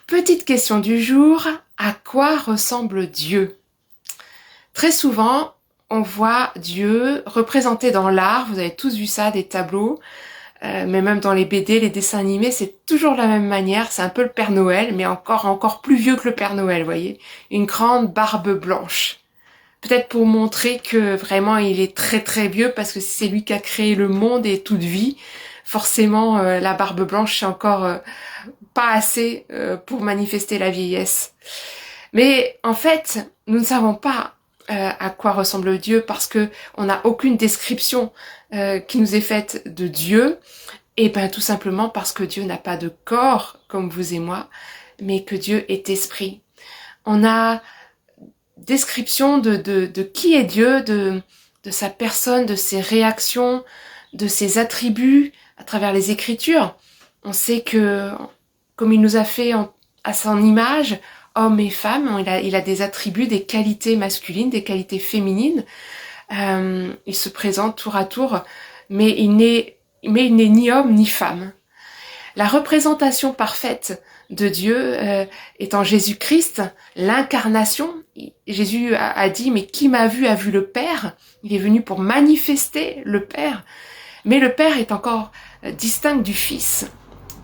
Petite question du jour, à quoi ressemble Dieu? Très souvent, on voit Dieu représenté dans l'art, vous avez tous vu ça, des tableaux, mais même dans les BD, les dessins animés, c'est toujours de la même manière, c'est un peu le Père Noël, mais encore plus vieux que le Père Noël, vous voyez, une grande barbe blanche. Peut-être pour montrer que vraiment il est très très vieux, parce que c'est lui qui a créé le monde et toute vie, forcément la barbe blanche c'est encore pas assez pour manifester la vieillesse. Mais en fait, nous ne savons pas à quoi ressemble Dieu parce que on n'a aucune description qui nous est faite de Dieu. Et ben tout simplement parce que Dieu n'a pas de corps comme vous et moi, mais que Dieu est esprit. On a description de qui est Dieu, de sa personne, de ses réactions, de ses attributs à travers les Écritures. On sait que comme il nous a fait à son image, hommes et femmes, il a des attributs, des qualités masculines, des qualités féminines. Il se présente tour à tour, mais il n'est ni homme ni femme. La représentation parfaite de Dieu est en Jésus-Christ, l'incarnation. Jésus a dit, mais qui m'a vu a vu le Père. Il est venu pour manifester le Père. Mais le Père est encore distinct du Fils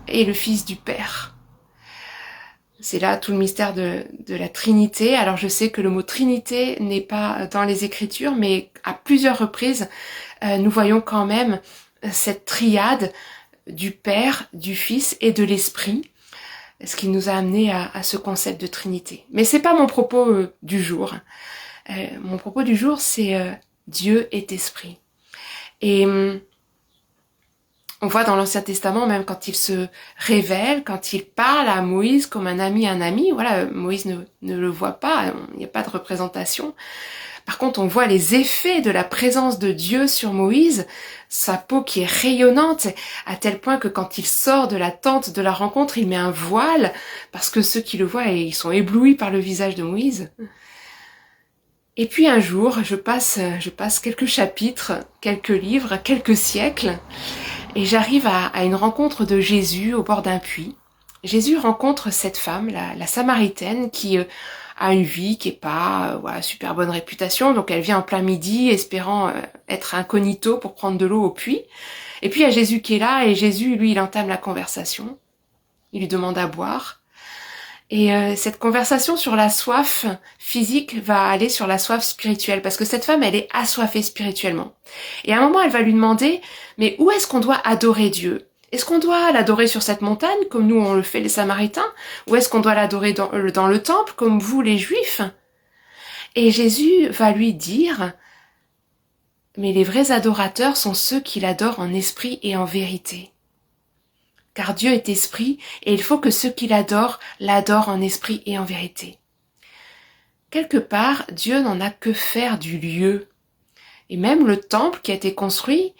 et le Fils du Père. C'est là tout le mystère de la Trinité. Alors je sais que le mot Trinité n'est pas dans les Écritures, mais à plusieurs reprises, nous voyons quand même cette triade du Père, du Fils et de l'Esprit, ce qui nous a amené à ce concept de Trinité. Mais c'est pas mon propos du jour. Mon propos du jour, c'est Dieu est Esprit. Et on voit dans l'Ancien Testament, même quand il se révèle, quand il parle à Moïse comme un ami, voilà, Moïse ne le voit pas, il n'y a pas de représentation. Par contre, on voit les effets de la présence de Dieu sur Moïse, sa peau qui est rayonnante, à tel point que quand il sort de la tente de la rencontre, il met un voile, parce que ceux qui le voient, ils sont éblouis par le visage de Moïse. Et puis un jour, je passe quelques chapitres, quelques livres, quelques siècles, et j'arrive à une rencontre de Jésus au bord d'un puits. Jésus rencontre cette femme, la Samaritaine, qui a une vie qui est pas voilà, super bonne réputation, donc elle vient en plein midi espérant être incognito pour prendre de l'eau au puits. Et puis il y a Jésus qui est là, et Jésus, lui, il entame la conversation. Il lui demande à boire. Et cette conversation sur la soif physique va aller sur la soif spirituelle, parce que cette femme, elle est assoiffée spirituellement. Et à un moment, elle va lui demander, mais où est-ce qu'on doit adorer Dieu ? Est-ce qu'on doit l'adorer sur cette montagne, comme nous on le fait les Samaritains ? Ou est-ce qu'on doit l'adorer dans le temple, comme vous les Juifs ? Et Jésus va lui dire, mais les vrais adorateurs sont ceux qui l'adorent en esprit et en vérité. Car Dieu est esprit, et il faut que ceux qui l'adorent en esprit et en vérité. Quelque part, Dieu n'en a que faire du lieu. Et même le temple qui a été construit,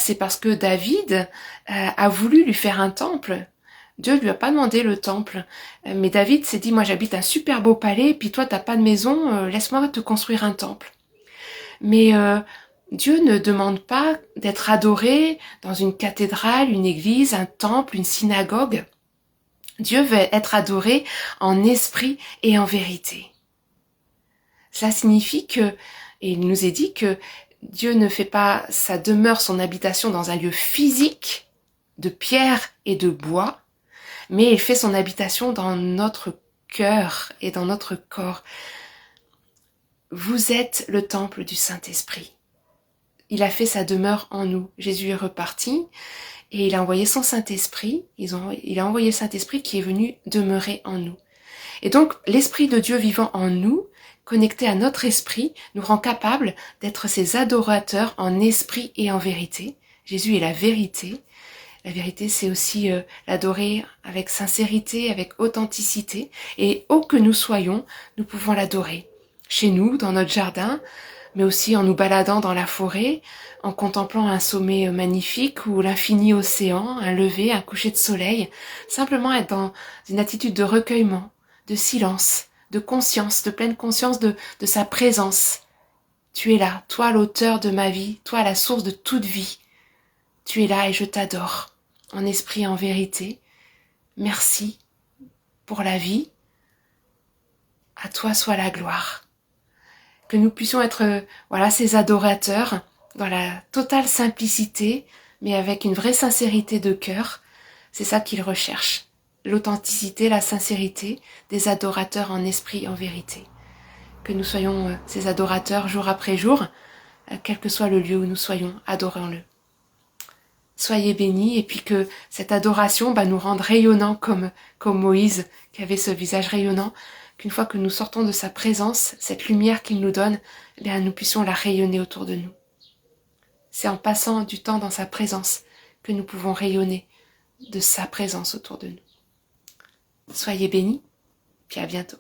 c'est parce que David a voulu lui faire un temple. Dieu lui a pas demandé le temple. Mais David s'est dit, moi j'habite un super beau palais, puis toi t'as pas de maison, laisse-moi te construire un temple. Mais Dieu ne demande pas d'être adoré dans une cathédrale, une église, un temple, une synagogue. Dieu veut être adoré en esprit et en vérité. Cela signifie que, et il nous est dit que Dieu ne fait pas sa demeure, son habitation dans un lieu physique de pierre et de bois, mais il fait son habitation dans notre cœur et dans notre corps. Vous êtes le temple du Saint-Esprit. Il a fait sa demeure en nous. Jésus est reparti et il a envoyé son Saint-Esprit. Il a envoyé le Saint-Esprit qui est venu demeurer en nous. Et donc, l'Esprit de Dieu vivant en nous, connecté à notre esprit, nous rend capables d'être ses adorateurs en esprit et en vérité. Jésus est la vérité. La vérité, c'est aussi l'adorer avec sincérité, avec authenticité. Et où que nous soyons, nous pouvons l'adorer. Chez nous, dans notre jardin, mais aussi en nous baladant dans la forêt, en contemplant un sommet magnifique ou l'infini océan, un lever, un coucher de soleil. Simplement être dans une attitude de recueillement, de silence, de conscience, de pleine conscience de sa présence. Tu es là, toi l'auteur de ma vie, toi la source de toute vie. Tu es là et je t'adore, en esprit et en vérité. Merci pour la vie. À toi soit la gloire. Que nous puissions être ces adorateurs dans la totale simplicité, mais avec une vraie sincérité de cœur. C'est ça qu'il recherche. L'authenticité, la sincérité des adorateurs en esprit et en vérité. Que nous soyons ces adorateurs jour après jour, quel que soit le lieu où nous soyons, adorons-le. Soyez bénis, et puis que cette adoration nous rende rayonnants comme Moïse, qui avait ce visage rayonnant, qu'une fois que nous sortons de sa présence, cette lumière qu'il nous donne, nous puissions la rayonner autour de nous. C'est en passant du temps dans sa présence que nous pouvons rayonner de sa présence autour de nous. Soyez bénis, puis à bientôt.